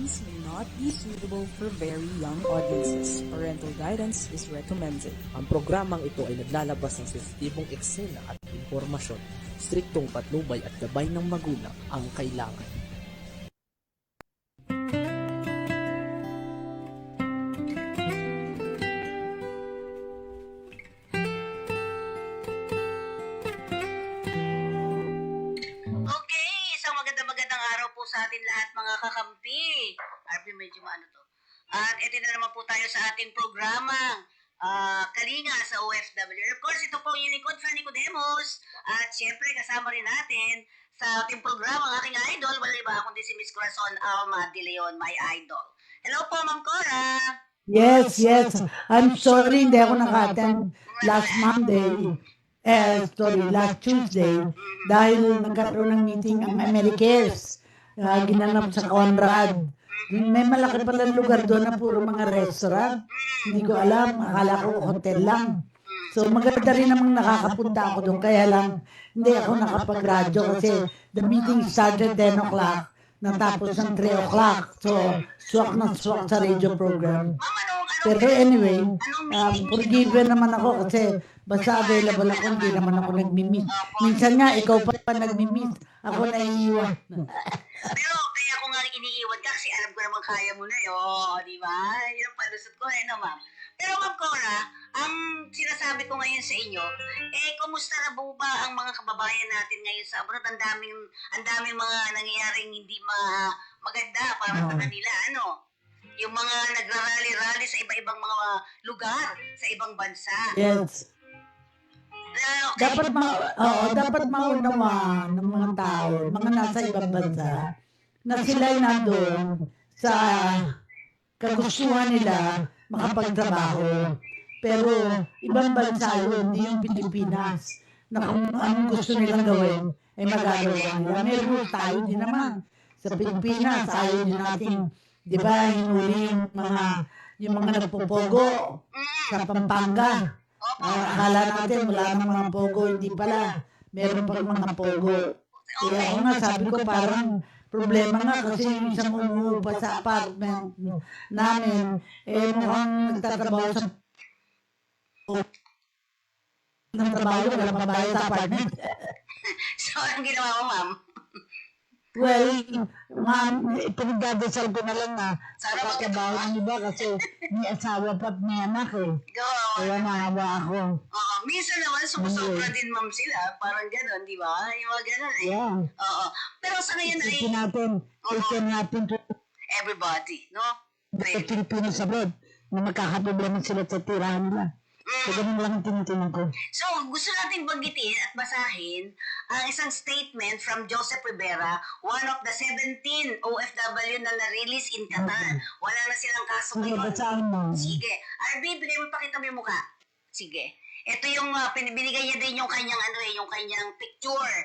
movies may not be suitable for very young audiences. Parental guidance is recommended. Ang programang ito ay naglalabas ng sensitibong eksena at impormasyon. Striktong patnubay at gabay ng magulang ang kailangan. Okay, isang magandang araw po sa atin lahat mga kakampi. RP, medyo maano to. At ito na naman po tayo sa ating programa, Kalinga sa OFW. Of course, ito po yung lingkod sa Nicodemus. At syempre, kasama rin natin sa ating programa, ang aking idol, wala iba kundi si Miss Corazon Alma de Leon, my idol. Hello po, Ma'am Cora. Yes. I'm sorry, hindi ako naka-attend last Monday. Last Tuesday. Dahil nagkaroon ng meeting ang Americares. Ginanap sa Conrad. May malaki palang lugar doon na puro mga restaurant. Hindi ko alam, akala ko hotel lang. So maganda rin namang nakakapunta ako doon. Kaya lang, hindi ako nakapag-radyo kasi the meeting started 10 o'clock. Natapos ng 3 o'clock. So, swak na swak sa radio program. Pero anyway, forgiven naman ako kasi basta available ako, hindi naman ako nagmi-meet. Minsan nga, ikaw pa nagmi-meet. Ako naiiwan. Pero kaya ako nga iniiwan ka kasi alam ko naman kaya mo na yun. Di ba? Yung palusot ko no, Ma'am. Pero Ma'am Cora, ang sinasabi ko ngayon sa inyo, kumusta na po ba ang mga kababayan natin ngayon sa abroad? Ang daming mga nangyayaring hindi maganda para sa kanila, ano? Yung mga nagrarally-rally sa iba-ibang mga lugar, sa ibang bansa. Yes. Okay. Dapat maunawa ng mga tao, mga nasa ibang bansa, na sila'y nandun sa kagustuhan nila makapagtrabaho. Pero ibang bansa yun, hindi yung Pilipinas, na kung anong gusto nilang gawin, ay magagawa nila. May rules tayo din naman. Sa Pilipinas, ayaw din natin, di ba, hinuli yung mga nagpupogo sa Pampanga. Akala natin wala nang mga pogo, hindi pala. Meron pa mga pogo. Kaya ako nga, sabi ko parang problema nga kasi yung isang umuupa sa apartment namin, mukhang nagtatrabaho sa wala mabayad sa apartment. So, anong ginawa mo, Ma'am? Well, ma'am, pinagdadasal ko na lang na Sana katrabaho ng iba kasi may asawa pa at may anak eh. Go. Kaya naawa ako. Minsan naman sumusobra din, Ma'am, sila. Parang gano'n, di ba? Yung mga gano'n eh. Yeah. Oo. Pero sa ngayon ay Isipin natin to everybody, no? sa Pilipinas abroad na magkakaproblema sila sa tirahan nila. So, ganun lang ang tinitingnan ko. So, gusto natin banggitin at basahin ang isang statement from Joseph Rivera, one of the 17 OFW na na-release in Qatar. Wala na silang kaso Sige, ngayon. basaan mo. Sige. RB, bigay mo, pakita mo yung mukha. Sige. Ito yung binigay niya din yung kanyang yung kanyang picture.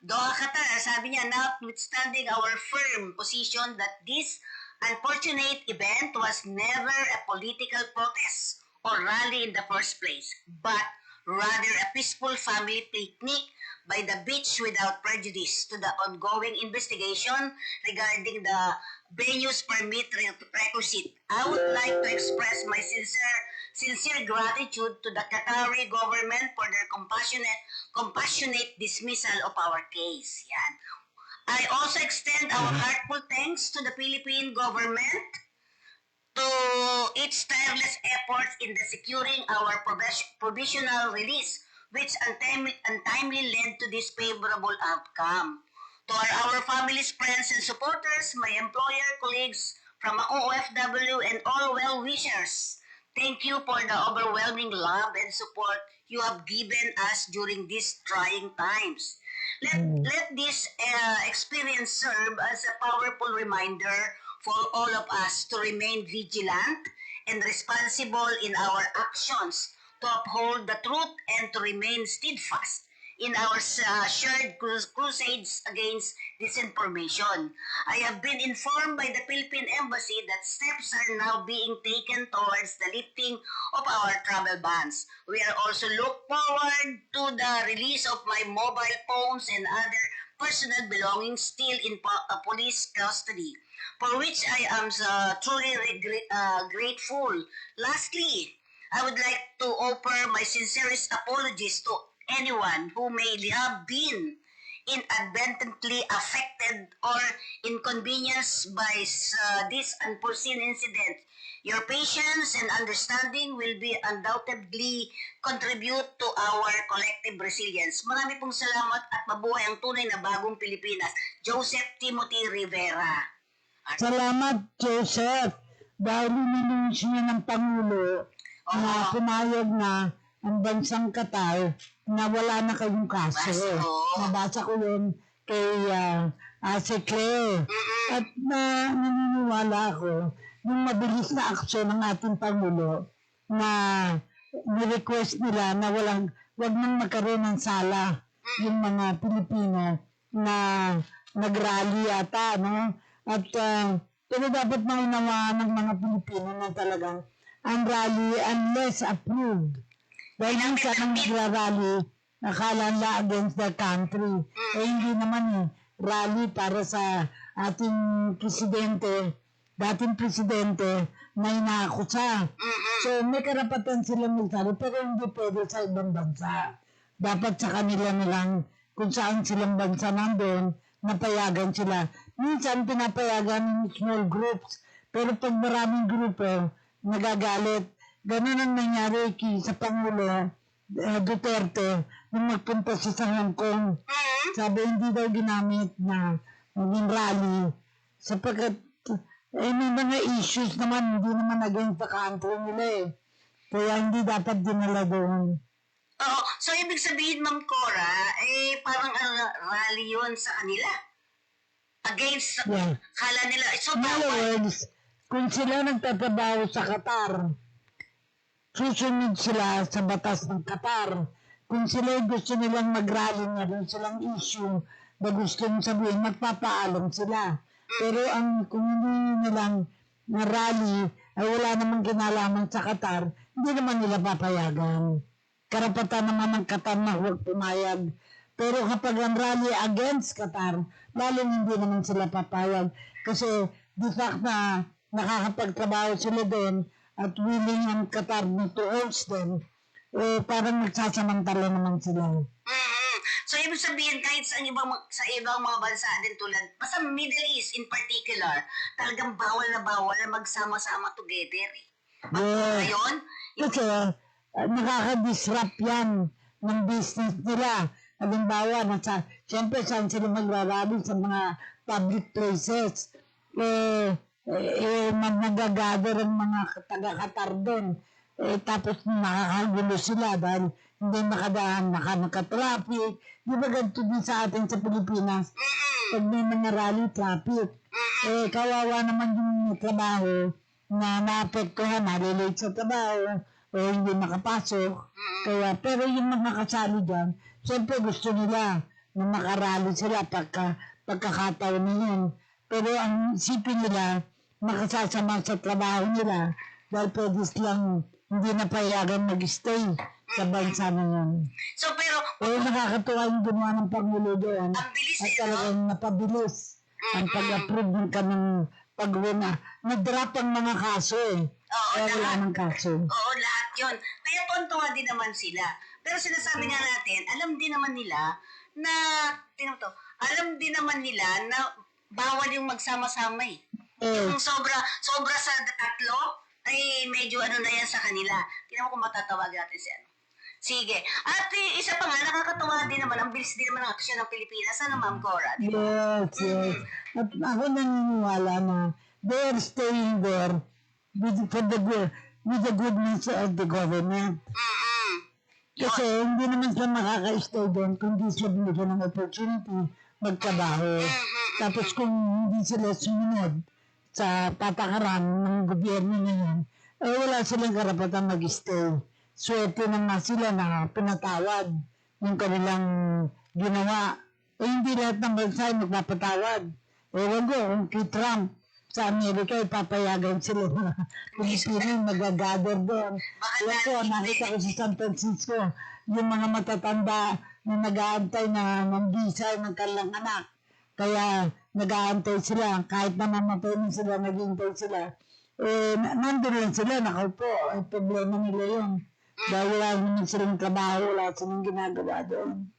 Doha Qatar, sabi niya, notwithstanding our firm position that this unfortunate event was never a political protest or rally in the first place, but rather a peaceful family picnic by the beach without prejudice to the ongoing investigation regarding the venue's permit requisite. I would like to express my sincere gratitude to the Qatari government for their compassionate dismissal of our case. Yan. I also extend our heartfelt thanks to the Philippine government to its tireless efforts in the securing our provisional release, which untimely led to this favorable outcome. To our families, friends, and supporters, my employer, colleagues from OFW, and all well-wishers, thank you for the overwhelming love and support you have given us during these trying times. Let this experience serve as a powerful reminder for all of us to remain vigilant and responsible in our actions, to uphold the truth and to remain steadfast in our shared crusades against disinformation. I have been informed by the Philippine Embassy that steps are now being taken towards the lifting of our travel bans. We are also look forward to the release of my mobile phones and other personal belongings still in police custody. for which I am truly grateful. Lastly, I would like to offer my sincerest apologies to anyone who may have been inadvertently affected or inconvenienced by this unforeseen incident. Your patience and understanding will be undoubtedly contribute to our collective resilience. Marami pong salamat at mabuhay ang tunay na bagong Pilipinas. Joseph Timothy Rivera. Salamat, Joseph. Dahil ininunsyo niya ng Pangulo na pumayag na ang bansang Qatar na wala na kayong kaso. Nabasa ko yun kay Ase Claire. At naniniwala ako yung mabilis na aksyon ng ating Pangulo na ni-request nila na wag nang magkaroon ng sala yung mga Pilipino na nag-rally yata, no? At pero dapat maunawaan ng mga Pilipino na talagang ang rally unless approved. Dahil minsan ang nagra-rally, akala nila against the country. Hindi naman rally para sa ating presidente, dating presidente na inaakusa. So may karapatan silang magsali pero hindi pwede sa ibang bansa. Dapat sa kanila nilang kung saan silang bansa nandun, napayagan sila. Minsan pinapayagan ng small groups pero pag maraming grupo, nagagalit. Ganun ang nangyari sa Pangulo Duterte nung magpunta siya sa Hong Kong. Sabi hindi daw ginamit na maging rally sapagkat may mga issues naman, hindi naman against the country nila Kaya hindi dapat dinala doon. Oo. So, ibig sabihin, Ma'am Cora, parang rally yun sa kanila. Against, kala nila. So, In other words, kung sila nagtatrabaho sa Qatar, susunod sila sa batas ng Qatar. Kung sila gusto nilang mag-rally na rin silang issue na gusto nyo sabihin, magpapaalam sila. Pero kung hindi nilang na-rally ay wala namang kinalaman sa Qatar, hindi naman nila papayagan. Karapatan naman ng Qatar na huwag pumayag. Pero kapag ang rally against Qatar, lalong hindi naman sila papayag. Kasi the fact na nakakapagtrabaho sila doon at willing ang Qatar na to host them, parang nagsasamantala naman sila. So, ibig sabihin, kahit sa ibang mga bansa din tulad, basta Middle East in particular, talagang bawal na magsama-sama together. Ngayon, kasi nakaka-disrupt yan ng business nila. Halimbawa, siyempre saan sila magrarally sa mga public places. Nagagather ang mga taga-Qatar doon. Tapos nakakagulo sila dahil hindi makadaan, naka-traffic. Di ba ganito din sa atin sa Pilipinas? Pag may mga rally traffic, kawawa naman yung trabaho na naapektuhan, nalilate sa trabaho, o hindi makapasok. Kaya, pero yung mga kasali dyan, siyempre gusto nila na makarally sila pagkakataon na yun. Pero ang isipin nila, makasasama sa trabaho nila dahil pwede silang hindi na payagan mag-stay sa bansa na yun. So, pero nakakatuwa yung ginawa ng Pangulo doon. ang bilis At talagang napabilis ang pag-approve ng kanang pag-wina. Nag-drop ang mga kaso Kaya wala ng kaso. Oo, lahat yun. Kaya tuntua din naman sila. Pero sinasabi nga natin, alam din naman nila na, alam din naman nila na bawal yung magsama-sama Yung sobra sa tatlo, ay medyo na yan sa kanila. Tingnan mo kung matatawag natin si Sige. At isa pa nga, nakakatawa din naman, ang bilis din naman ang aksyon ng Pilipinas. Ma'am Cora? Yes. At ako naniniwala na they're staying there with the goodness of the government. Kasi hindi naman sila makaka-stay doon kung di sila binigyan ng opportunity magtrabaho. Tapos kung hindi sila sumunod sa patakaran ng gobyerno ngayon, wala silang karapatan mag-stay. Swerte naman sila na pinatawad yung kanilang ginawa. Hindi lahat ng bansa ay magpapatawad. Ewan ko, kung kay Trump sa Amerika, ipapayagan sila na Pilipino magagather doon. Alam ko, nakita ko sa San Francisco, yung mga matatanda na nag-aantay na ng visa ng kanilang anak. Kaya nag-aantay sila, kahit na mamatay na sila, naghihintay sila, nandun lang sila, nakaupo, ay problema nila yun. Dahil wala naman silang trabaho, wala silang ginagawa doon.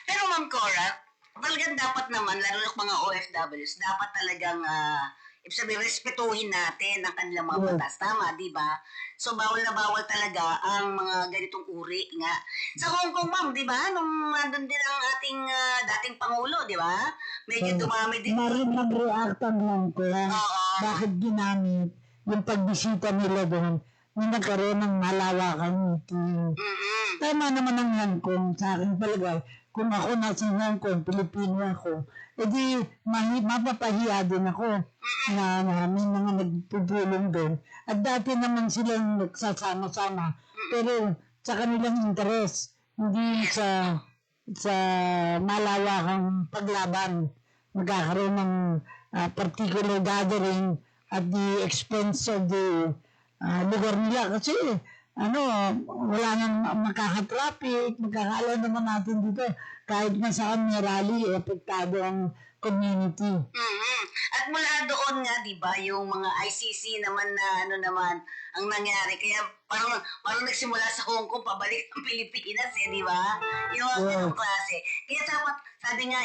Pero Ma'am Cora, talagang dapat naman, lalo na mga OFWs, dapat talagang, ibig sabihin, respetuhin natin ang kanilang mga batas. Tama, di ba? So, bawal na bawal talaga ang mga ganitong uri nga. Sa Hong Kong, ma'am, di ba? Nung nandun din ang ating dating Pangulo, di ba? Medyo dumami din. Nag-react ang Hong Kong. Bakit ginamit yung pagbisita nila doon nung nagkaroon ng malawakang meeting. Tama naman ang Hong Kong sa akin palagay. Kung ako nasa Hong Kong, Pilipino ako, edi mapapahiya din ako na may mga nagpupulong doon. At dati naman silang nagsasama-sama, pero sa kanilang interes, hindi sa malawakang paglaban, magkakaroon ng particular gathering at the expense of the lugar nila. Kasi wala nang makaka-traffic, magkakaalam naman natin dito, kahit na saan may rally, apektado ang community. At mula doon nga, di ba, yung mga ICC naman na ang nangyari. Kaya parang nagsimula sa Hong Kong, pabalik ang Pilipinas, di ba? Yung mga ganitong klase. Kaya dapat, sabi nga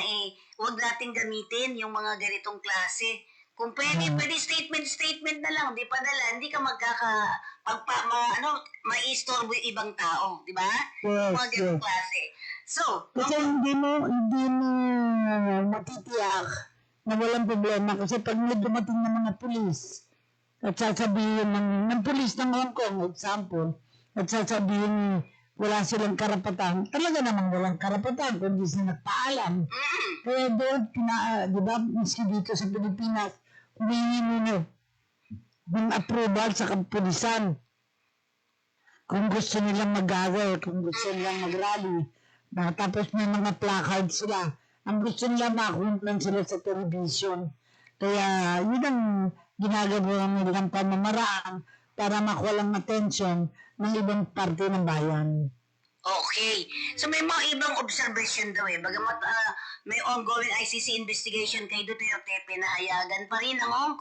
huwag nating gamitin yung mga ganitong klase. Kung pwede statement na lang, di pa dala, hindi ka ma-istorbo yung ibang tao, di ba? Mga ganitong klase. So, kasi hindi mo matitiyak na walang problema kasi pag may dumating ng mga pulis at sasabihin ng pulis ng Hong Kong, example, at sasabihin wala silang karapatan, talaga namang walang karapatan kundi sila nagpaalam. Kaya doon, di ba, miski dito sa Pilipinas, humingi mo ng approval sa kapulisan. Kung gusto nilang mag-gather, kung gusto nilang mag-rally, tapos may mga placards sila. Ang gusto nila makumplan sila sa television. Kaya yun ang ginagawa nilang pamamaraan para makuha lang attention ng ibang parte ng bayan. Okay. So may mga ibang observation daw Bagamat may ongoing ICC investigation kay Duterte, pinayagan pa rin ng Hong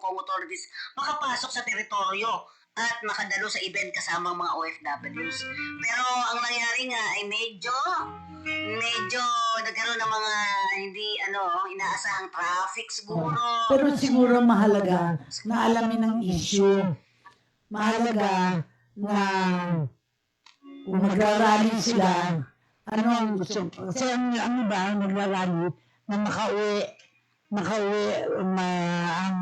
Kong authorities makapasok sa teritoryo at makadalo sa event kasama mga OFWs. Pero ang nangyari nga ay medyo nagkaroon ng mga hindi inaasahang traffic siguro. Pero siguro mahalaga na alamin ang issue. Mahalaga na kung magrarally sila, ano ang gusto? Kasi ang iba, nagrarally na makauwi ang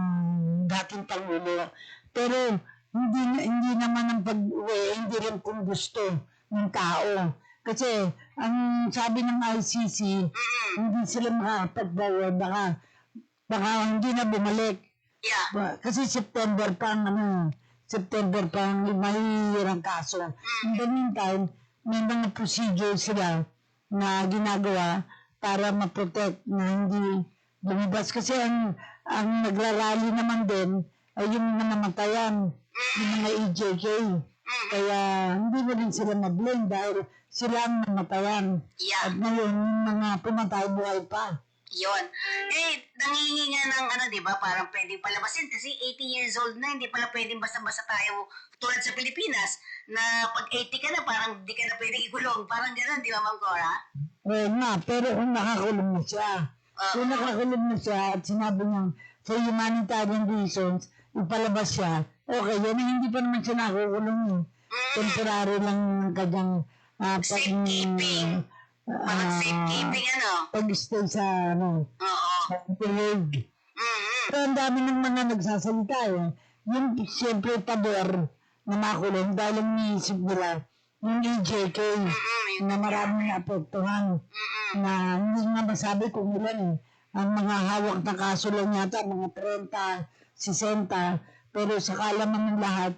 dating Pangulo. Pero hindi naman ang pag-uwi, hindi rin kung gusto ng tao. Kasi ang sabi ng ICC, hindi sila makapagbawa, baka hindi na bumalik. Yeah. Kasi September pa ang mahihirang kaso. In the meantime, may mga procedure sila na ginagawa para ma-protect na hindi lumabas. Kasi ang nagrarally naman din ay yung mga namatayan, yung mga EJK. Kaya hindi mo rin sila mag-blame dahil sila ang namatayan. Yeah. At ngayon, yung mga pumatay buhay pa. Yun. Nangingi nga ng di ba, parang pwedeng palabasin kasi 80 years old na, hindi pala pwedeng basta-basta tayo tulad sa Pilipinas na pag 80 ka na, parang di ka na pwedeng ikulong. Parang gano'n, di ba, Ma'am Cora? Pero kung nakakulong na siya, at sinabi niya sa humanitarian reasons, ipalabas siya, okay, yan hindi pa naman siya nakukulong. Temporary lang ang kanyang safekeeping. Parang safekeeping, pag-stay sa, sa tulog. Pero ang dami ng mga nagsasalita, yung siyempre pabor na makulong dahil ang niisip nila, yung EJK, na maraming naapektuhan, na hindi nga masabi kung ilan ang mga hawak na kaso lang yata, mga 30, 60, pero sa kalaman ng lahat,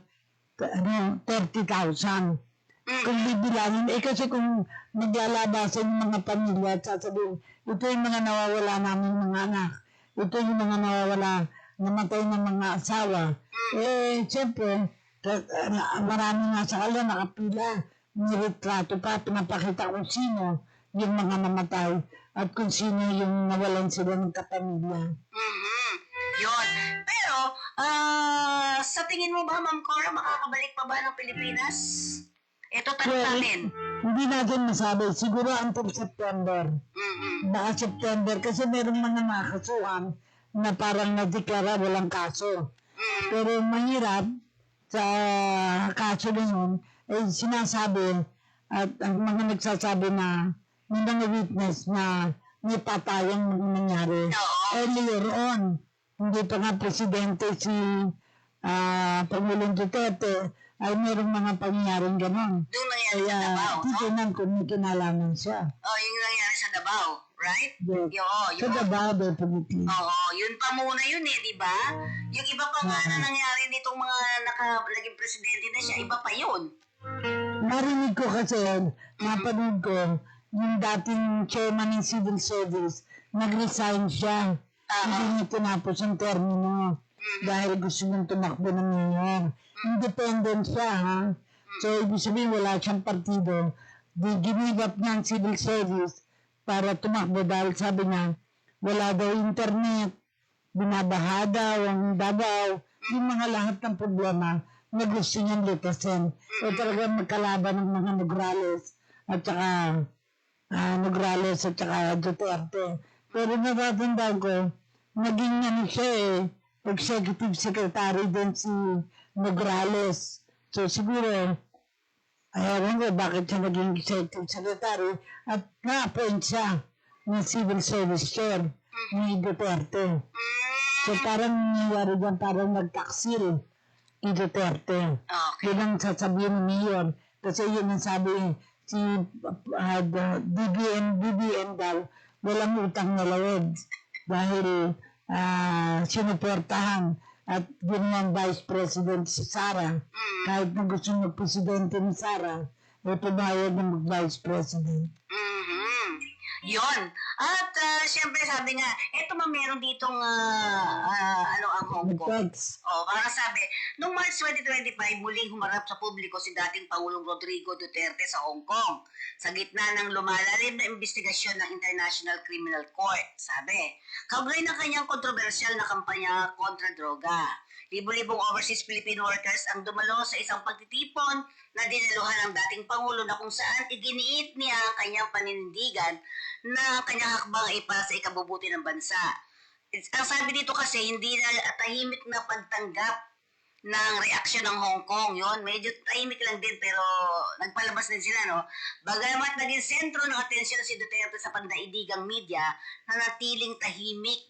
30,000. Kung bibilangin, kasi kung naglalabasan yung mga pamilya at sasabihin, ito yung mga nawawala namin mga anak, ito yung mga namatay ng mga asawa. Siyempre, marami nga sa kala nakapila, niretrato pa, pinapakita kung sino yung mga namatay. at kung sino yung nawalan sila ng kapamilya. Mhm. Yun. Pero, sa tingin mo ba, Ma'am Cora, makakabalik pa ba ng Pilipinas? Ito tanong Well, natin. hindi natin masabi. Siguro until September. Mhm. Baka September kasi meron mga nakasuhan na parang nadeklara walang kaso. Pero mahirap sa kaso na yun, sinasabi at ang mga nagsasabi na may mga witness na may patayang nangyari. Oo. Earlier on, hindi pa nga presidente si Pangulong Duterte, ay merong mga pangyayaring ganon. Doon nangyari Kaya sa Davao, no? titinan kung may kinalaman siya. Oh, yung nangyari sa Davao, right? Yes. Sa Davao, definitely. Oo, yun pa muna yun eh, di ba? Yung iba pa nga na nangyari nitong mga naging presidente na siya, iba pa yun. Narinig ko kasi, napanood ko, yung dating chairman ng civil service, nag-resign siya. Hindi niya tinapos ang termino dahil gusto niyang tumakbo ng mayor. Independent siya, ha? So, ibig sabihin, wala siyang partido. Di give up niya ang civil service para tumakbo dahil sabi niya, wala daw internet, binabaha daw ang Davao, yung mga lahat ng problema na gusto niyang lutasin. O talagang magkalaban ng mga Nograles at saka Duterte. Pero natatandaan ko, naging ano siya executive secretary din si Nograles. So siguro, ayaw ko bakit siya naging executive secretary at na-appoint siya ng civil service chair ni Duterte. So parang nangyayari dyan, parang nagtaksil ni Duterte. Okay. Yun ang sasabihin ni Mayor. Kasi yun ang sabi si BBM daw, walang utang na loob. Dahil sinuportahan at yun ang Vice President si Sara. Kahit na gusto ng Presidente ni Sara, pumayag ng mag-Vice President. Mhm. Yun. At syempre sabi nga, eto meron ditong ang Hong Kong. Thanks. Para sabi, noong March 2025, muling humarap sa publiko si dating Pangulong Rodrigo Duterte sa Hong Kong sa gitna ng lumalalim na investigasyon ng International Criminal Court. Sabi, kaugnay ng kanyang kontrobersyal na kampanya kontra droga. Libo-libong overseas Philippine workers ang dumalo sa isang pagtitipon na dinaluhan ng dating Pangulo na kung saan iginiit niya ang kanyang paninindigan na kanyang hakbang ay para sa ikabubuti ng bansa. Ang sabi dito kasi, hindi na tahimik na pagtanggap ng reaksyon ng Hong Kong. Yun, medyo tahimik lang din pero nagpalabas din sila, no? Bagamat naging sentro ng atensyon si Duterte sa pandaigdigang media, nanatiling tahimik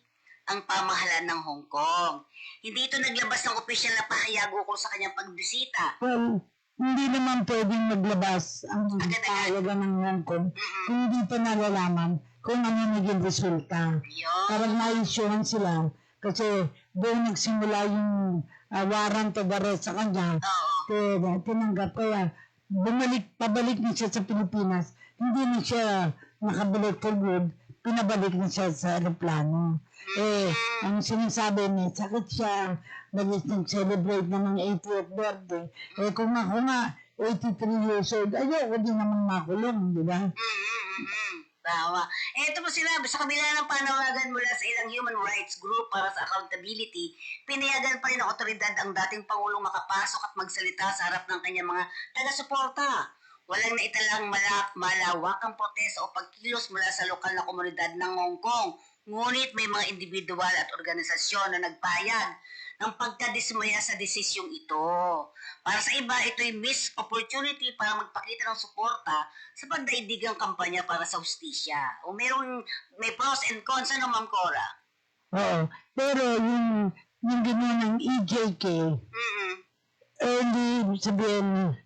ang pamahalaan ng Hong Kong. Hindi ito naglabas ng opisyal na pahayag ukol sa kanyang pagbisita. Well, hindi naman pwedeng maglabas ang pahayagan ng Hong Kong kung hindi pa nalalaman kung ano naging resulta. Yun. Parang na-issuehan sila kasi doon nagsimula yung warrant of arrest sa kanya. Oo. Pero tinanggap kaya pabalik na siya sa Pilipinas. Hindi na siya nakabalik for good, pinabalik na siya sa aeroplano. Ang sinasabi niya, sakit siya, nag-celebrate na ng 80th birthday. Kung ako nga, 83 years old, ayoko din naman makulong, di ba? Tama. Ito po sila, sa kabila ng panawagan mula sa ilang human rights group para sa accountability, pinayagan pa rin ng otoridad ang dating Pangulong makapasok at magsalita sa harap ng kanyang mga taga-suporta. Walang naitalang malawakang protesto o pagkilos mula sa lokal na komunidad ng Hong Kong. Ngunit may mga individual at organisasyon na nagpayag ng pagkadismaya sa desisyong ito. Para sa iba, ito'y missed opportunity para magpakita ng suporta sa pagdaigdigang kampanya para sa hustisya. O may pros and cons, ano, Ma'am Cora? Oo. Pero yung gano'n ng EJK, hindi sabihin,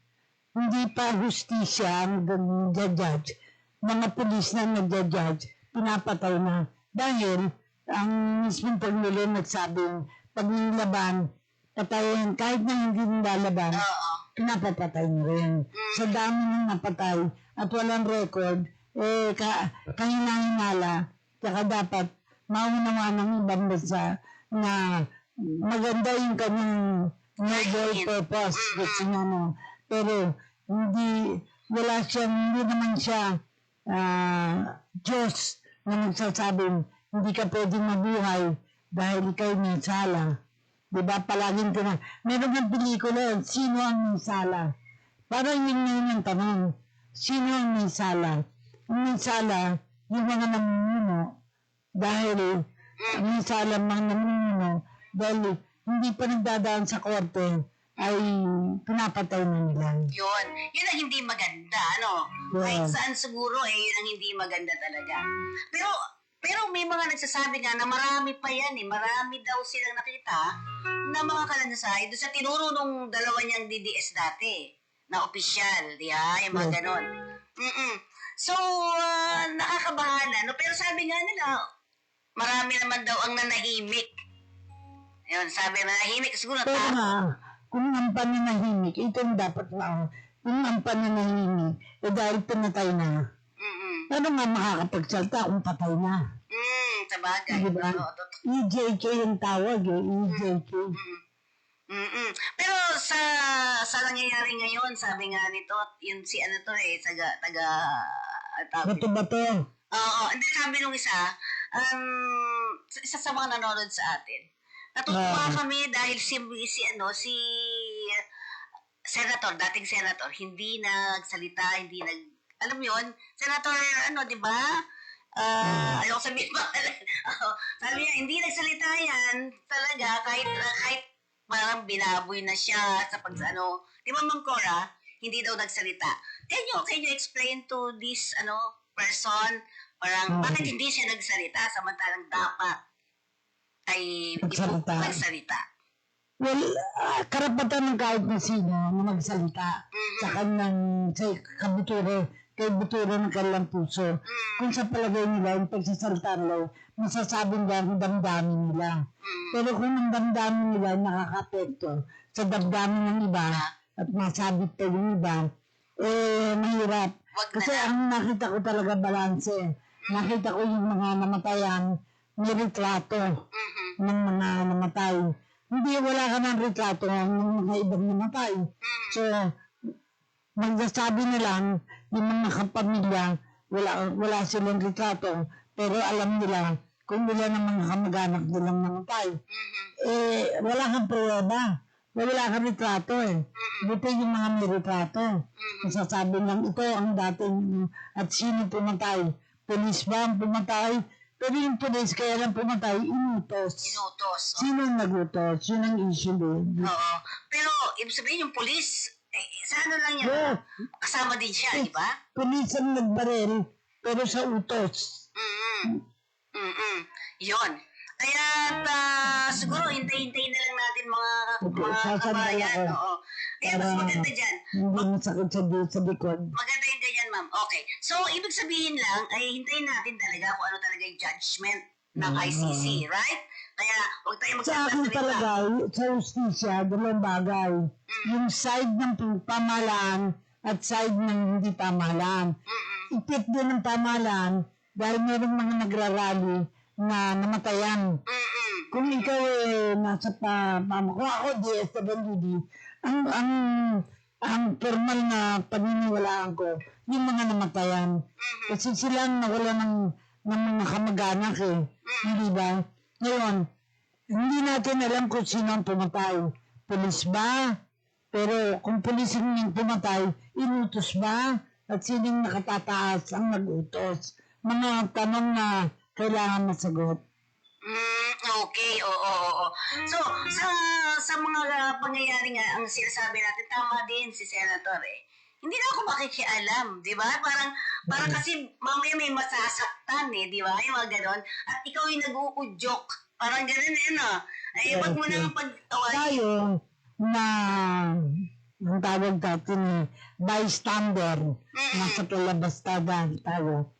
hindi pa hustisya ang nag-judge. Mga pulis na nag-judge, pinapatay na. Dahil, ang mismong Pangulo nagsabing, pag nilaban, patayin, kahit na hindi nilalaban, pinapapatay mo rin. Sa dami ng napatay at walang record, kahina-hinala, saka dapat maunawa ng ibang bansa na maganda yung kanyang noble purpose. Gusto niya, no? Pero hindi naman siya Diyos na nagsasabing hindi ka pwedeng mabuhay dahil ikaw may sala. Diba? Palaging meron ng pelikula, sino ang may sala? Parang yun yung tanong. Sino ang may sala? Ang may sala, yung mga namumuno. Dahil may sala mga namumuno. Dahil hindi pa nagdadaan sa korte, ay pinapatay na nila. Yun ang hindi maganda, ano? Yeah. Kahit saan siguro, yun ang hindi maganda talaga. Pero may mga nagsasabi nga na marami pa yan marami daw silang nakita na mga kalanasay doon sa tinuro nung dalawa niyang DDS dati na opisyal, yung mga ganon. So, nakakabahala, no? Pero sabi nga nila, marami naman daw ang nanahimik. Yun, sabi nanahimik, siguro Pero nga, kung ang pananahimik, ito ang dapat na, kung ang pananahimik, dahil pinatay na, ano nga makakapagsalta kung patay na? Sabagay. Diba? Oo, totoo. EJK yung tawag EJK. Pero sa nangyayari ngayon, sabi nga nito, yun si ano to Bato-bato. Oo, hindi sabi nung isa sa mga nanonood sa atin. Natutuwa kami dahil si senator, dating senator, hindi nagsalita, alam mo yun, senator, di ba? Ayoko sabihin ba? Sabi niya, hindi nagsalita yan talaga kahit parang binaboy na siya sa di ba Ma'am Cora, hindi daw nagsalita. Can you explain to this person parang bakit hindi siya nagsalita samantalang dapat ay magsalita? Well, karapatan ng kahit na sino na magsalita sa kanyang kay buturo ng kanilang puso. Kung sa palagay nila, yung pagsasalita nila, masasabing lang ang damdamin nila. Pero kung ang damdamin nila nakaka-apekto sa damdamin ng iba at masabit pa yung iba, mahirap. Kasi ang nakita ko talaga balanse. Nakita ko yung mga namatayan, may retrato ng mga namatay. Hindi, wala ka ng retrato ng mga ibang namatay. So, magsasabi na lang yung mga kapamilya, wala silang retrato, pero alam nila kung nila ng mga kamag-anak nilang namatay. Wala kang pruweba. Wala kang retrato Buti yung mga may retrato. Masasabi lang ito ang dating at sino pumatay. Pulis ba ang pumatay? Pero yung pulis kaya lang pumatay, inutos. Sino ang nagutos? Yun ang issue din. Oo. Pero, ibig sabihin yung pulis, sa lang yan, kasama din siya, di ba? Pulis ang nagbaril, pero sa utos. Yun. Kaya, siguro, hintay-hintay na lang natin mga kabayan. Oo. Kaya mas maganda dyan. Hindi masakit sa likod. Maganda yung ganyan, ma'am. Okay. So, ibig sabihin lang, ay hintayin natin talaga kung ano talaga yung judgment ng ICC, right? Kaya, huwag tayo Sa akin talaga, sa justisya, dalawang bagay. Yung side ng pamahalaan at side ng hindi pamahalaan. Ipit din ng pamahalaan dahil mayroong mga nagrarally na namatayan. Kung ikaw nasa kung ako DSWD, ang formal na paniniwalaan ko, yung mga namatayan. Kasi silang nawala ng mga kamag-anak Hindi ba? Ngayon, hindi natin alam kung sino ang pumatay. Pulis ba? Pero kung pulis yung pumatay, inutos ba? At sinong nakatataas ang nag-utos? Mga tanong na kailangan masagot. Okay, oo. So, sa mga pangyayari nga, ang sinasabi natin, tama din si Senator Hindi na ako makikialam, di ba? Parang kasi mamaya may masasaktan di ba? Yung mga ganon. At ikaw yung nag-uudyok. Parang ganon wag mo na pag-awayin. Tayo na ang tawag natin bystander, nasa palabastada tayo.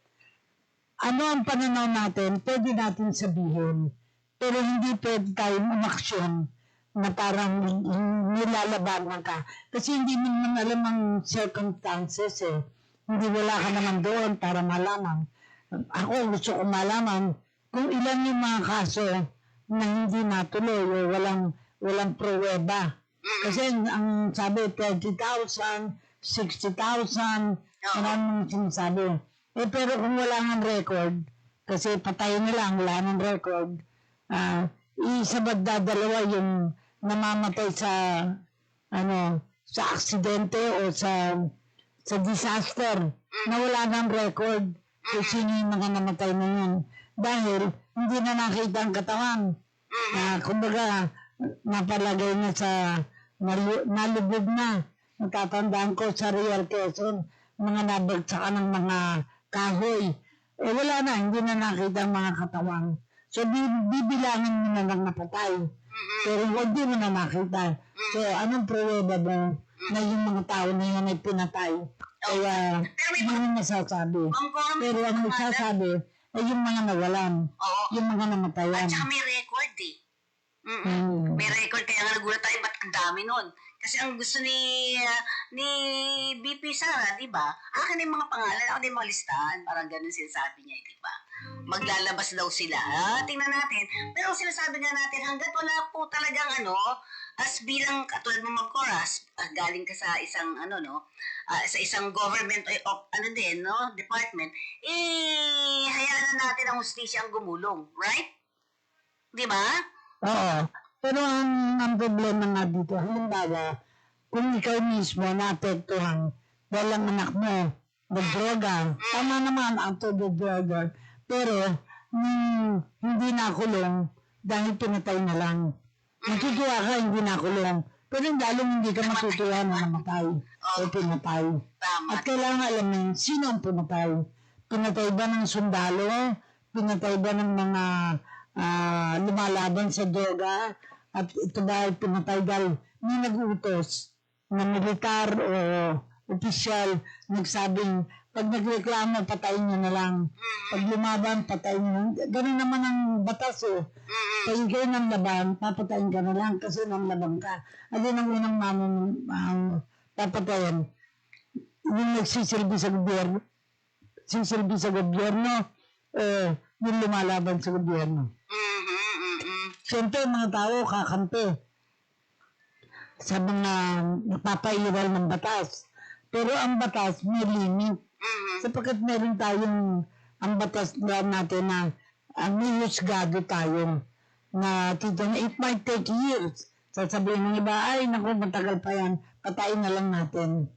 Ano ang pananaw natin, pwede natin sabihin, pero hindi pwede tayong umaksyon na parang nilalabanan ka. Kasi hindi mo naman alam ang circumstances Hindi wala ka naman doon para malaman. Ako gusto ko malaman kung ilan yung mga kaso na hindi natuloy o walang pruweba. Kasi ang sabi, 30,000, 60,000, maraming sinasabi. Pero kung wala kang record, Kasi patay na lang, wala ng record. Isa ba dalawa yung namamatay sa sa aksidente o sa disaster na wala ng record kung sino yung mga namatay na yun. Dahil hindi na nakita ang katawan. Kumbaga, napalagay na sa nalubog na. Natatandaan ko sa Real Quezon, mga nabagsakan ng mga kahoy. Wala na, hindi na nakita ang mga katawan. So, bibilangin mo na lang napatay. Pero hindi mo na nakita. So, anong pruweba mo na yung mga tao na yun ay pinatay? Kaya, hindi mo masasabi. Pero ang masasabi ay yung mga nawalan. Yung mga namatayan. At saka may record eh. May record, kaya nga nagulat tayo, ba't ang dami nun? Kasi ang gusto ni BP Sara, di ba? Akin na yung mga pangalan, akin na yung mga listahan. Parang ganun sinasabi niya, di ba? Maglalabas daw sila. Tingnan natin. Pero sinasabi nga natin, hanggat wala po talagang as bilang katulad mo mag-chorus, galing ka sa isang sa isang government of department, hayaan na natin ang hustisya ang gumulong, right? Di ba? Oo. Pero ang problema nga dito, halimbawa, kung ikaw mismo naapektuhan dahil ang anak mo nagdroga, tama naman ang to-the-droga, pero hindi nakulong dahil pinatay na lang. Natutuwa ka, hindi nakulong. Pero lalong hindi ka matutuwa na namatay o pinatay. At kailangan alamin, sino ang pinatay? Pinatay ba ng sundalo? Pinatay ba ng mga lumalaban sa droga? At ito ba ay pinatay dahil may nag-utos na militar o opisyal nagsabing pag nagreklamo, patayin nyo na lang. Pag lumaban, patayin nyo na lang. Ganun naman ang batas eh. Pag ikaw ng laban, papatayin ka na lang kasi nang laban ka. Alin ang unang papatayin? Yung nagsisilbi sa gobyerno. Sisilbi sa gobyerno o yung lumalaban sa gobyerno. Siyempre, mga tao kakampi sa mga napapailiwal ng batas. Pero ang batas may limit. Sapagkat meron tayong ang batas natin na may husgado tayo na tito na it might take years. Sasabihin ng iba, ay naku, matagal pa yan, patayin na lang natin.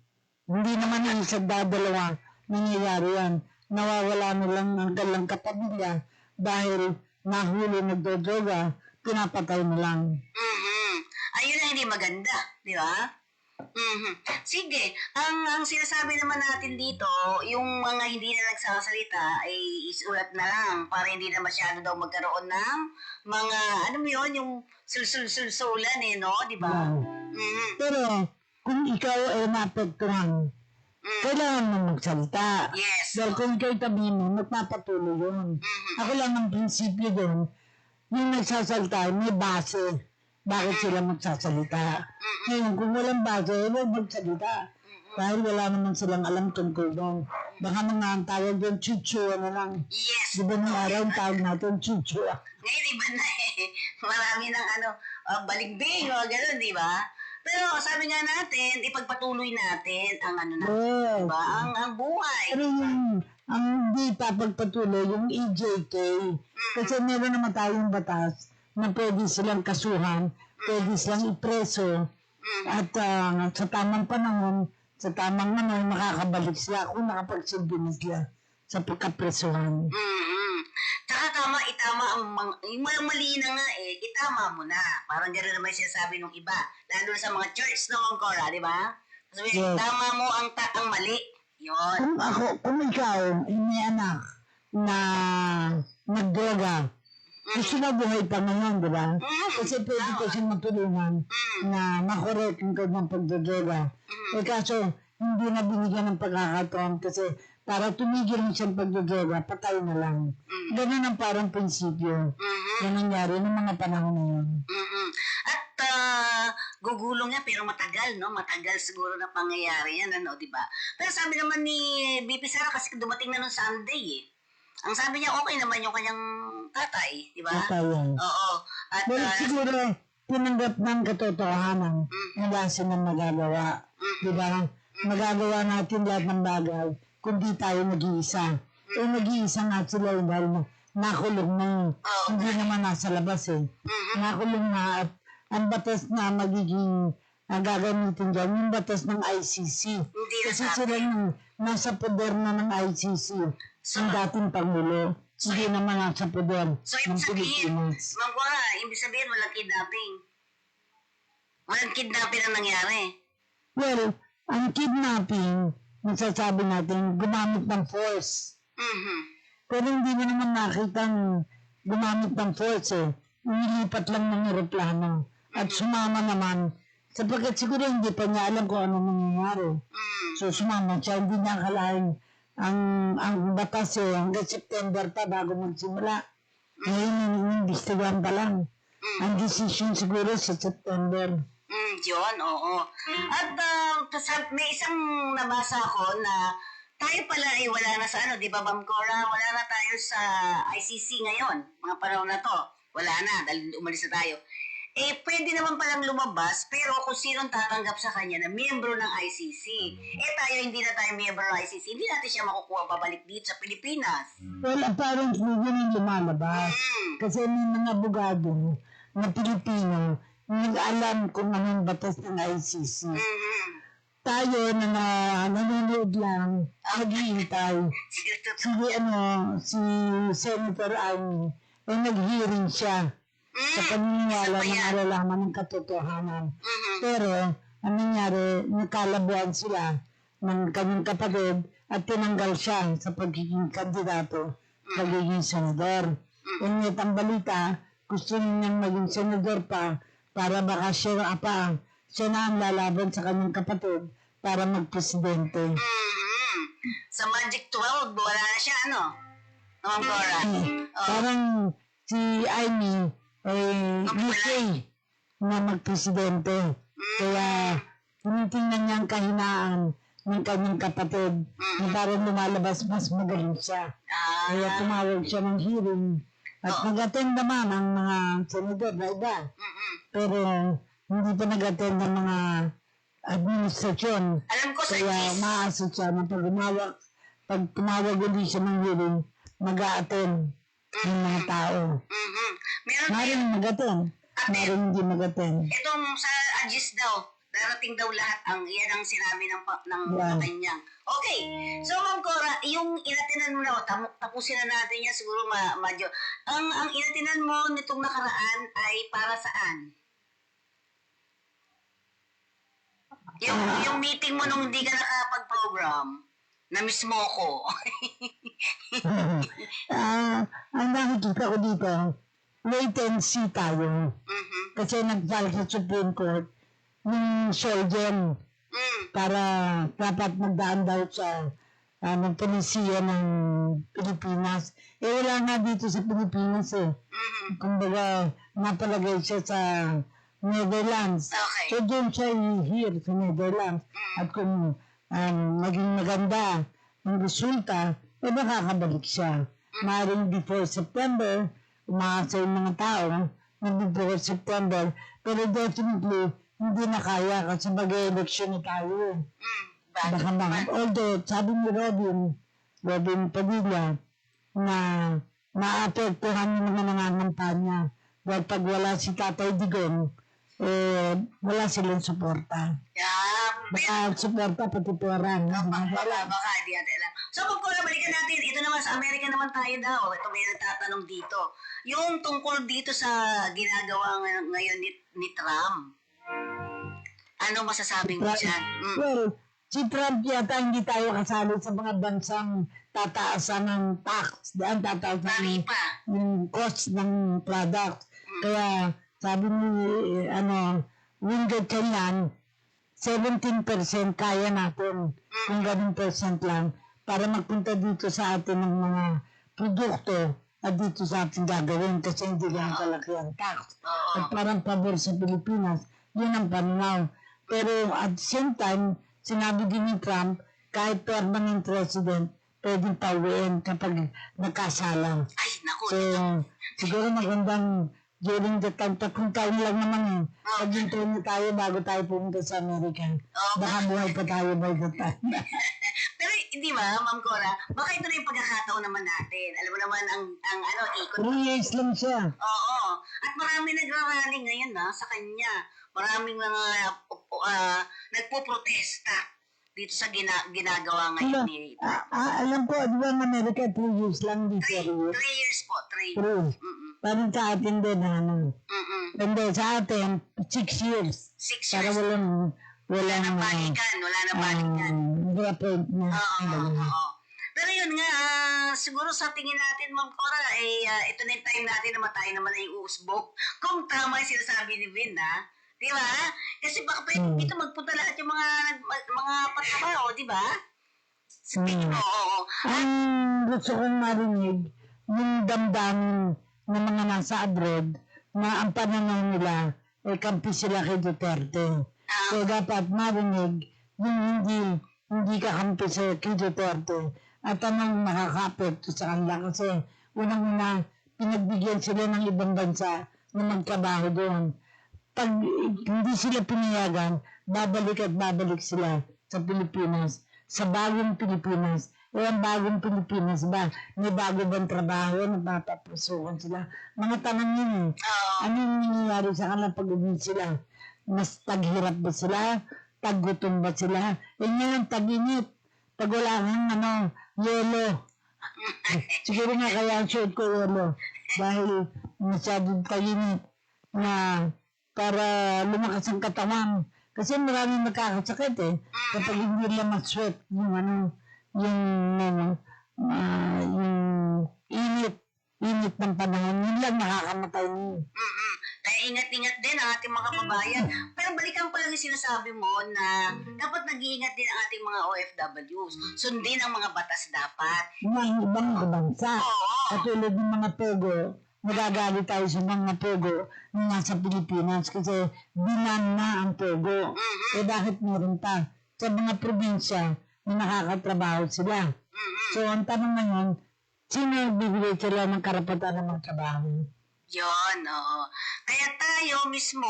Hindi naman ang isa dalawa nangyayari yan. Nawawala na lang ang galang kapamilya dahil nahuli nagdodroga, pinapatay na lang. Ayun ang hindi maganda, di ba? Sige, ang sinasabi naman natin dito, yung mga hindi na nagsasalita ay isulat na lang para hindi na masyado daw magkaroon ng mga, yung sul-sul-sul-sulan di ba? Pero kung ikaw ay naapektuhan, kailangan mo magsalita. Yes. Dahil kung ikaw tabi mo, magpapatuloy yun. Ako lang ang prinsipyo doon, yung nagsasalita, may base. Bakit sila magsasalita? Ngayon, kung walang base, huwag magsalita. Dahil wala naman silang alam tungkol doon. Baka mga ang tawag doon, chuchua na lang. Yes. Di ba nung araw ang tawag natin, chuchua? Ngayon, iba na Marami ng baligbing o gano'n, di ba? Pero sabi nga natin, ipagpatuloy natin ang Yes. diba? Ang buhay. Pero yung ang hindi papagpatuloy, yung EJK, kasi meron naman tayong batas na pwede silang kasuhan, pwede silang ipreso, at sa tamang panahon, sa tamang makakabalik sila kung nakapagsilbi na sila sa pagkapresuhan. Tsaka itama yung mga mali na nga itama mo na. Parang gano'n naman sinasabi nung iba. Lalo sa mga church no, Cora, di ba? Sabi, Yes. Itama mo ang mali. Yun. Kung ikaw ay may anak na nagdroga, gusto na buhay pa ngayon, di ba? Kasi pwede ko siyang matulungan na makorek yung kanyang pagdodroga. Kaso, hindi na binigyan ng pagkakataon kasi para tumigil siyang pagdodroga, patay na lang. Ganun ang parang prinsipyo na nangyari ng mga panahon na yun. At gugulong nga pero matagal, no? Matagal siguro na pangyayari yan, di ba? Pero sabi naman ni BP Sara kasi dumating na nung Sunday Ang sabi niya okay naman yung kanyang tatay, di ba? Patay. Oo. At Well, siguro, tinanggap ng katotohanan na wala silang magagawa. Di ba? Magagawa natin lahat ng bagay kung di tayo nag-iisa. Nag-iisa nga sila dahil nakulong na. Oo. Hindi naman nasa labas eh. Mhm. Nakulong na at ang batas na magiging gagamitin dyan, yung batas ng ICC. Hindi na Kasi sa sila atin. yung nasa poder na ng ICC. Yung dating Pangulo. Hindi naman nasa poder So, ng ibig sabihin, Pilipinas. Ma'am Cora, ibig sabihin walang kidnapping. Walang kidnapping ang nangyari. Well, ang kidnapping, masasabi natin, gumamit ng force. Mhm. Pero hindi mo naman nakitang gumamit ng force eh. Nilipat lang ng eroplano. At sumama naman. Sapagkat siguro hindi pa niya alam kung ano nangyayari. Mm. So sumama siya, hindi niya akalain ang batas eh, hanggang September pa bago magsimula. Ngayon, inimbestigahan pa lang. Ang decision siguro sa September. Yun, oo. At may isang nabasa ko na tayo pala ay wala na sa di ba, Ma'am Cora? Wala na tayo sa ICC ngayon, mga panahon na to. Wala na, dahil umalis na tayo. Pwede naman palang lumabas, pero kung sinong tatanggap sa kanya na miyembro ng ICC. Tayo, hindi na tayo miyembro ng ICC, hindi natin siya makukuha babalik dito sa Pilipinas. Well, apparently, yun ang lumalabas. Kasi may mga abogado na Pilipino nag-alam kung anong batas ng ICC. Tayo na nanonood lang, naghihintay. Si Senator Amy, nag-hearing siya sa paniniwala ng alalaman ng katotohanan. Pero, ang nangyari, nakalabuan sila ng kanyang kapatid at tinanggal siya sa pagiging kandidato, pagiging senador. Ngunit ang balita, gusto niyang maging senador pa para baka siya na ang lalaban sa kanyang kapatid para magpresidente. Sa Magic 12, wala na siya, Ma'am Cora? Parang si Amy UK na magpresidente. Kaya tinitingnan niya ang kahinaan ng kanyang kapatid na parang lumalabas mas magaling siya. Kaya tumawag siya ng hearing at nag-attend naman ang mga senador na iba. Pero hindi pa nag-attend ang mga administrasyon. Alam ko sa Kaya GIS, maasot siya na pag tumawag ulit siya ng hearing, mag-a-attend ng mga tao. meron Maring mag-attend, maring hindi mag-attend. itong sa Agis daw, darating daw lahat yan ang sinabi ng Yeah. kanyang. Okay, so Ma'am Cora, yung inatinan mo na, tapusin na natin yan siguro medyo. Ang inatinan mo nitong nakaraan ay para saan? Yung meeting mo nung hindi ka nakapag-program, na-miss mo ko. Ang nakikita ko dito, wait and see tayo. Kasi nag-file sa Supreme Court ng Solgen para dapat magdaan daw sa ng polisiya ng Pilipinas. Wala nga dito sa Pilipinas eh. Kumbaga, napalagay siya sa Netherlands. Okay. So doon siya i-hear sa Netherlands. At kung maging maganda ang resulta, makakabalik siya. Maaaring before September, umaasa yung mga tao na before September, pero definitely hindi na kaya kasi mag-election na tayo. Baka naman. Although, sabi ni Robin Padilla, na maapektuhan yung mga nangangampanya. Dahil pag wala si Tatay Digong, wala silang suporta. Baka suporta pati tuwaran. Baka, di natin alam. So, kung balikan natin, ito naman sa Amerika naman tayo daw. Ito may nagtatanong dito. Yung tungkol dito sa ginagawa ngayon ni Trump. Ano masasabi mo dyan? Well, si Trump yata hindi tayo kasali sa mga bansang tataasan ng tax. Dahil tataasan Mari pa. yung cost ng product. Kaya sabi ni Wingard Canyan, 17% kaya natin kung ganun percent lang para magpunta dito sa atin ng mga produkto at dito sa atin gagawin kasi hindi lang kalaki ang tax. At parang pabor sa Pilipinas, yun ang pananaw. Pero at the same time, sinabi din ni Trump, kahit permanent resident, pwedeng pauwiin kapag nagkasalang. Ay, naku. So, siguro magandang during the time, 3 taon lang naman eh. Pag-intro na tayo bago tayo pumunta sa Amerika. Baka buhay pa tayo by the time. Pero Hindi ba, Ma'am Cora? Baka ito na yung pagkakataon naman natin. Alam mo naman, ang ikot. 3 years lang siya. Oo. At marami nagrarally ngayon sa kanya. Maraming mga nagpo-protesta dito sa ginagawa ngayon ni Trump. Alam ko, di ba ang Amerika 3 years lang, di 4 years? 3 years po, 3 years. True. Mm-mm. Parang sa atin din, ano. Mm-mm. Hindi, sa atin, 6 years. 6 Para years. wala Wala na balikan. Hindi appoint na. Oo. Pero yun nga, siguro sa tingin natin, Ma'am Cora, ito na yung time natin na matayo naman na yung uusbog. Kung tama yung sinasabi ni Vin, di ba? Kasi baka pwede dito magpunta lahat yung mga patrabaho, di ba? Oo. Ang gusto kong marinig, yung damdamin ng mga nasa abroad, na ang pananaw nila, kampi sila kay Duterte. So dapat marinig, yung hindi kakampi sa kay Duterte, at anong nakaka-apekto sa kanila. Kasi unang-una, pinagbigyan sila ng ibang bansa na magtrabaho doon. Pag hindi sila pinayagan, babalik at babalik sila sa Pilipinas, sa bagong Pilipinas. Ang bagong Pilipinas ba? May bago bang trabaho? Napapapusukan sila? Mga tanong yun eh. Anong nangyayari sa kanila pag uwi sila? Mas taghirap ba sila? Taggutom ba sila? Ngayon, tag-init. Pag wala kang yelo. Siguro nga kaya ang shoot ko yelo. Dahil masyadong tag-init na para lumakas ang katawan. Kasi maraming nakakasakit eh. Kapag hindi lang mag-sweat yung init ng panahon, yun lang nakakamatay niyo. Kaya ingat-ingat din ang ating mga kababayan. Pero balikan ko lang yung sinasabi mo na dapat nag-iingat din ang ating mga OFWs. Sundin ang mga batas dapat. Mga ibang bansa. Oo. Katulad ng mga pogo, nagagalit tayo sa mga pogo na nasa Pilipinas kasi binan na ang pogo. Eh bakit meron pa? Sa mga probinsya na nakakatrabaho sila. So ang tanong ngayon, sino bibigay sila ng karapatan ng magtrabaho? Yun, oo. Kaya tayo mismo,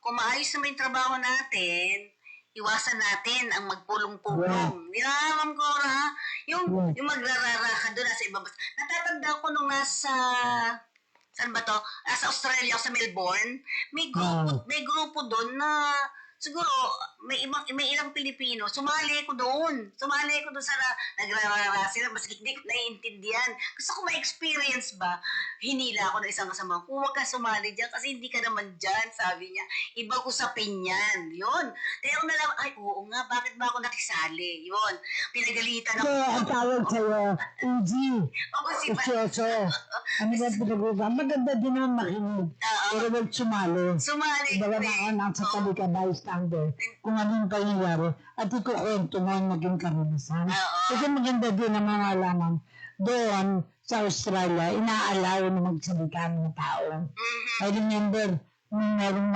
kung maayos naman yung trabaho natin, iwasan natin ang magpulong-pulong. Di ba, Ma'am Cora? Yung magrarara ka doon sa ibang bansa. Natatanda ko nung nasa, saan ba to? Nasa Australia, sa Melbourne. May grupo doon na siguro may ilang Pilipino, sumali ko doon sa nagrarara sila, maski hindi ko naiintindihan. Gusto ko ma-experience ba, hinila ako ng isang kasama, huwag ka sumali dyan kasi hindi ka naman dyan, sabi niya, ibang usapin yan, yun. Kaya ako nalaman, ay oo nga, bakit ba ako nakisali, yun, pinagalitan ako. Kaya ang tawag sa'yo, EG, Ako si Usyoso. Ano ba pinag-usapan? Maganda din naman makinig. Pero wag sumali. sumali Baga na ako nasa talika bystander kung anong pangyayari at ikukwento mo ang naging karanasan. Kasi maganda din ang mga alaman. Doon sa Australia, inaalaw na magsalita ng tao. I remember, merong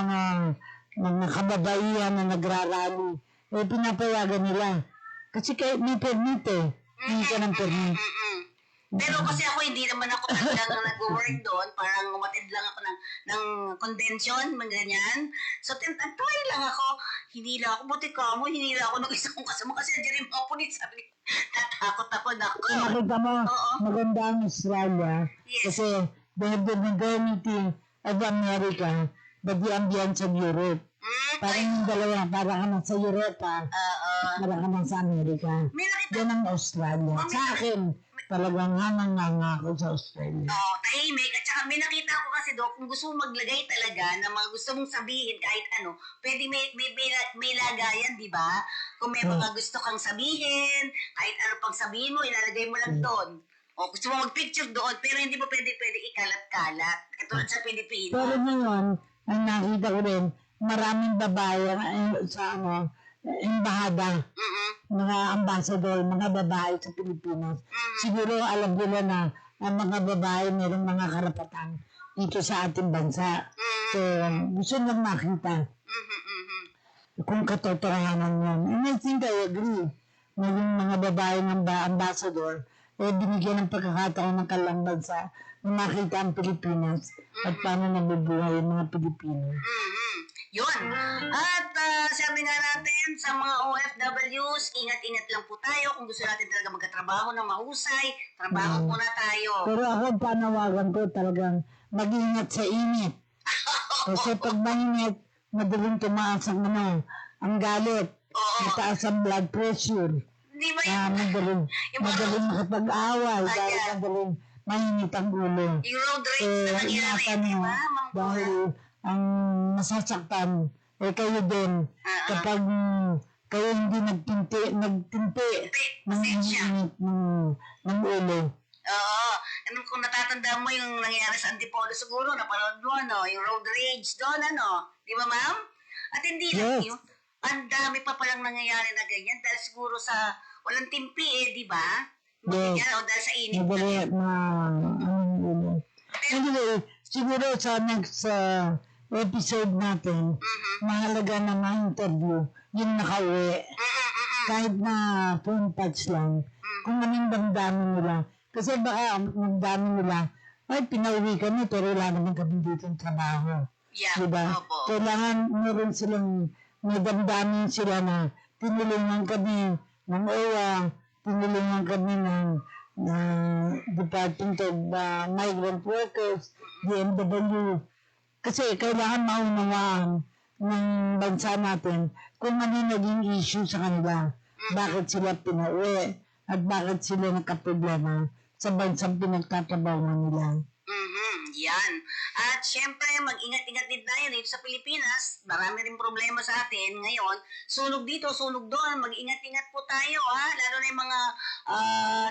mga kababaihan na nagrarally, pinapayagan nila. Kasi may permit eh. Hindi ka ng permit. Pero kasi ako hindi naman ako talagang nag-work doon, parang umatid lang ako ng convention, mga ganyan. So try lang ako, hinila ako, buti ka mo, hinila ako ng isang kasama kasi nandiyan yung mga pulis, sabi ko, natakot ako, nako. Nakita mo, maganda ang Australia. Yes. Kasi they have the modernity of America, but the ambience of Europe. Parang yung dalawa, parang ka nasa Europa, parang ka nasa Amerika. May nakita, Yan ang Australia. Sa akin, talagang nga ako sa Australia. tahimik. At saka may nakita ko kasi doon, kung gusto mong maglagay talaga ng mga gusto mong sabihin kahit ano, pwede may lagayan, di ba? Kung may mga gusto kang sabihin, kahit ano pang sabihin mo, ilalagay mo lang doon. O gusto mo mag-picture doon, pero hindi mo pwede ikalat-kalat. Katulad sa Pilipinas. Pero ngayon, ang nakita ko rin, maraming babae sa embahada, mga ambassador, mga babae sa Pilipinas. Siguro alam nila na ang mga babae mayroong mga karapatan dito sa ating bansa. So, gusto lang makita kung katotohanan yan. And I think I agree na yung mga babae ng ambassador binigyan ng pagkakataon ng kalang bansa na makita ang Pilipinas at paano nabubuhay ang mga Pilipino. Yun. At sabi nga natin sa mga OFWs, ingat-ingat lang po tayo. Kung gusto natin talaga magkatrabaho ng mahusay, trabaho muna tayo. Pero ako, panawagan ko talagang mag-ingat sa init. Kasi pag mainit, madaling tumaas ang ang galit, mataas ang blood pressure. Di ba yun? Madaling makipag-away dahil madaling mainit ang ulo. Yung road rage na nangyari, Ingatan di mo, ba? dahil ang masasaktan kayo din kapag kayo hindi nagtinti ng init ng ulo. Oo. Kung natatanda mo yung nangyari sa Antipolo siguro, napanood mo, yung road rage doon, Di ba, ma'am? At hindi lang yun. Ang dami pa palang nangyayari na ganyan dahil siguro sa walang timpi, di ba? Yes. O dahil sa init. Anyway, siguro sa next episode natin, mahalaga na ma-interview yung nakauwi. Kahit na phone touch lang, kung anong damdamin nila. Kasi baka ang dami nila, ay pinauwi kami pero wala naman kami dito ng trabaho. Yeah, diba? opo. Kailangan meron silang madamdamin sila na tinulungan kami ng OWA, tinulungan kami ng Department of Migrant Workers, DMW. Kasi kailangan maunawaan ng bansa natin kung ano naging issue sa kanila. Bakit sila pinauwi at bakit sila nakaproblema sa bansang pinagtatrabaho nila. Yan. At syempre, mag-ingat-ingat din tayo dito sa Pilipinas. Marami rin problema sa atin ngayon. Sunog dito, sunog doon. Mag-ingat-ingat po tayo, lalo na yung mga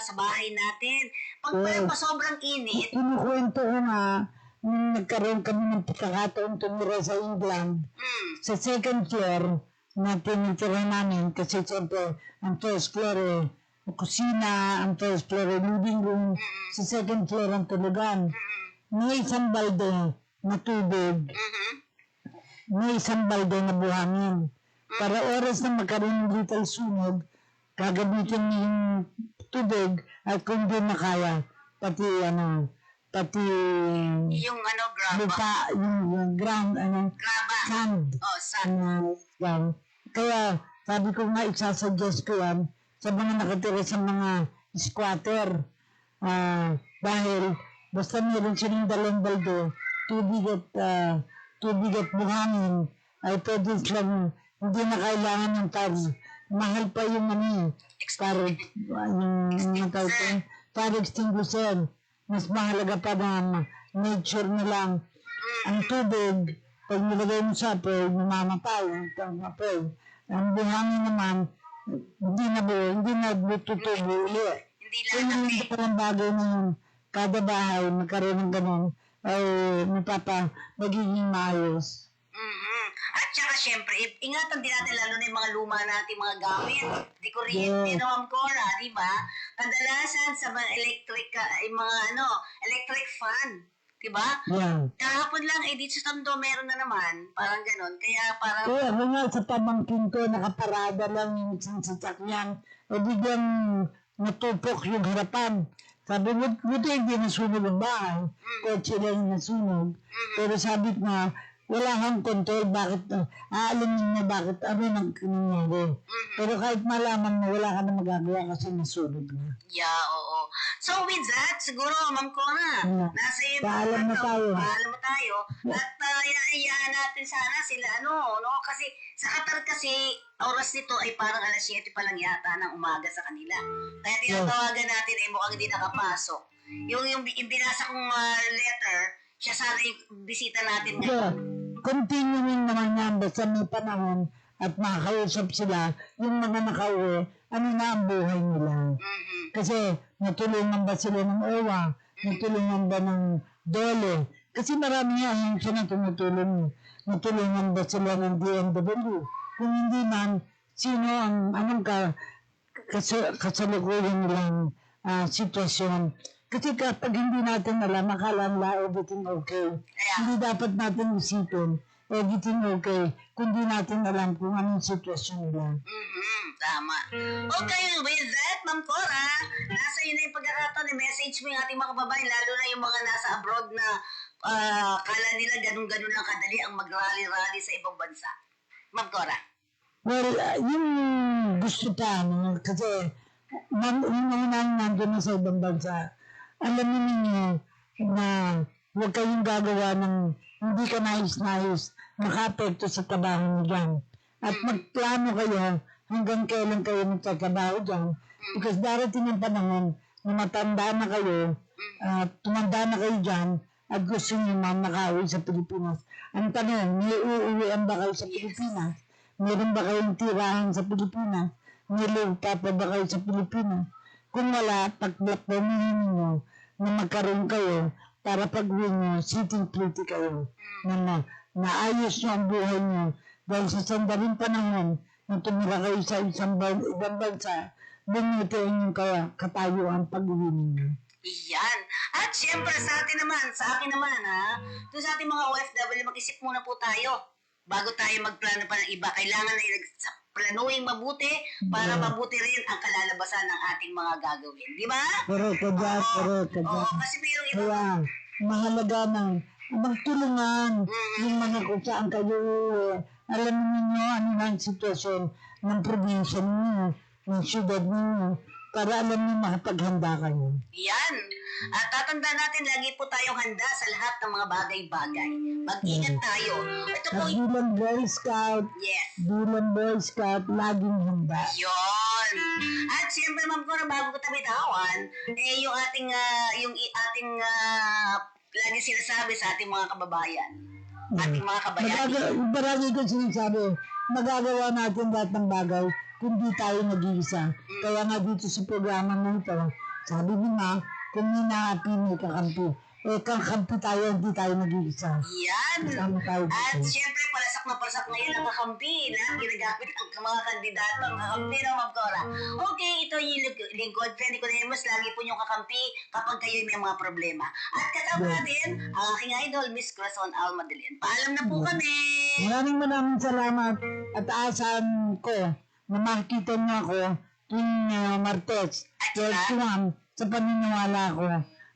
sa bahay natin. Pag pa sobrang init. Kinukwento ko nga, nung nagkaroon kami ng pagkakataon tumira sa England, sa second floor na tinitira namin, kasi siyempre, ang first floor kusina, ang first floor living room, sa second floor ang tulugan. May isang balde na tubig, may isang balde na buhangin. Para oras na magkaroon ng little sunog, gagamitin niyo yung tubig at kung di makaya, pati Yung graba. lupa, yung ground, Graba. sand. Sand. Kaya sabi ko nga, isasuggest ko yan sa mga nakatira sa mga squatter. Dahil basta meron silang dalawang baldo, tubig at buhangin, ay pwede silang, hindi na kailangan ng tabs. Mahal pa yung fire extinguisher. Mas mahalaga pa na nature na lang. Ang tubig, pag nilagay mo sa apoy, mamamatay. Ang buhangin naman, hindi na tutubo uli. Hindi Yung parang bagay na yun, kada bahay, magkaroon ng ganun, ay magiging maayos. At saka syempre, ingatan din natin lalo na yung mga luma natin mga gamit. Di ko rin, Ma'am Cora, di ba? Kadalasan sa mga electric fan, di ba? Yeah. Kahapon lang, dito sa Tondo, meron na naman. Parang ganon. Kaya parang... Ako nga sa pamangkin ko, nakaparada lang yung isang sasakyan. Biglang natupok yung harapan. Sabi, buti hindi nasunog ang bahay. Kotse lang nasunog. Pero sabi nga, wala kang control, bakit, aalamin na bakit, nang nangyari. Pero kahit malaman mo, wala ka na magagawa kasi nasunog na. Yeah, oo. So with that, siguro, Ma'am Cora, nasa iyo. Paalam na tayo. At iayaan natin sana sila, kasi sa Qatar kasi, oras nito ay parang alas 7 pa lang yata ng umaga sa kanila. Kaya tinatawagan natin, mukhang hindi nakapasok. Yung binasa kong letter, siya sana yung bisita natin ngayon. Continuing naman yan, basta may panahon at makakausap sila, yung mga nakauwi, ano na ang buhay nila. Kasi natulungan ba sila ng OWA? Natulungan ba ng DOLE? Kasi marami nga yung siya na tumutulong. Natulungan ba sila ng DMW? Kung hindi man, sino ang kasalukuyan nilang sitwasyon. Kasi kapag hindi natin alam, akala nila everything okay. Hindi dapat natin isipin everything okay, kundi natin alam kung anong sitwasyon nila. Tama. Okay, with that, Ma'am Cora, nasa iyo na yung pagkakataon, message mo yung ating mga kababayan, lalo na yung mga nasa abroad na kala nila ganun-ganun lang kadali ang mag-rally-rally sa ibang bansa. Ma'am Cora. Well, yung gusto pa, no? Kasi yung nandun na sa ibang bansa, alam ninyo na huwag kayong gagawa ng hindi ka nais-nais maka-apekto sa trabaho nyo dyan. At magplano kayo hanggang kailan kayo magtatrabaho dyan. Because darating yung panahon na matanda na kayo, tumanda na kayo dyan, at gusto nyo man nakauwi sa Pilipinas. Ang tanong, may uuwian ba kayo sa Pilipinas? Meron ba kayong tirahan sa Pilipinas? May lupa pa ba kayo sa Pilipinas? Kung wala, pagplanuhin nyo na magkaroon kayo para pag-uwi nyo, sitting pretty kayo. Na naayos nyo ang buhay nyo dahil sa sandaling panahon na tumira kayo sa ibang bansa, bumuti ang inyong katayuan pag-uwi ninyo. Iyan. At syempre sa akin naman, doon sa ating mga OFW, mag-isip muna po tayo. Bago tayo magplano pa ng iba, kailangan na planuhin mabuti para mabuti rin ang kalalabasan ng ating mga gagawin. Di ba? Correct ka dyan, correct ka dyan. Kasi mayroong iba. Kaya, mahalaga ng magtulungan yung mga kung saan kayo. Alam niyo ano na ang sitwasyon ng probinsya niyo, ng syudad niyo, para alam niyo makapaghanda kayo. Yan. At tatandaan natin, lagi po tayong handa sa lahat ng mga bagay-bagay. Mag-ingat tayo. Ito po, At bilang Boy Scout, yes. bilang Boy Scout, laging handa. Yun. At siyempre, Ma'am Cora, bago ko tabitawan, yung ating lagi sinasabi sa ating mga kababayan. Ating mga kabayani. Marami ko sinasabi, magagawa natin lahat ng bagay kung di tayo nag-iisa. Kaya nga dito sa programa na ito, sabi ni Ma, kung hinahapi may kakampi. Kakampi tayo, hindi tayo nag-iisa. Yan. Kasama tayo At dito. siyempre, palasak ngayon ang kakampi. Lahat ginagamit ang mga kandidato ang kakampi ng Ma'am Cora. Okay, ito yung lingkod. Friend Nicodemus, lagi po yung kakampi kapag kayo may mga problema. At kasama natin ang aking idol, Miss Corazon Almadalian. Paalam na po kami. Maraming salamat at aasahan ko na makikita niyo ako tuwing Martes, 12 sa paniniwala ko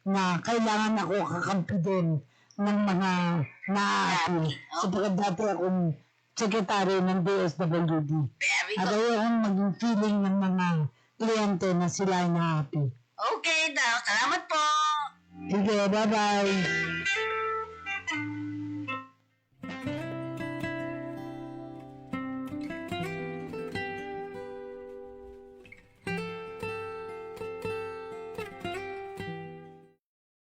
na kailangan ako kakampi din ng mga naaapi sapagkat dati akong sekretary ng DSWD. Very At good. ayokong maging feeling ng mga kliyente na sila ay naaapi. Okay daw. Salamat po. Sige, bye-bye.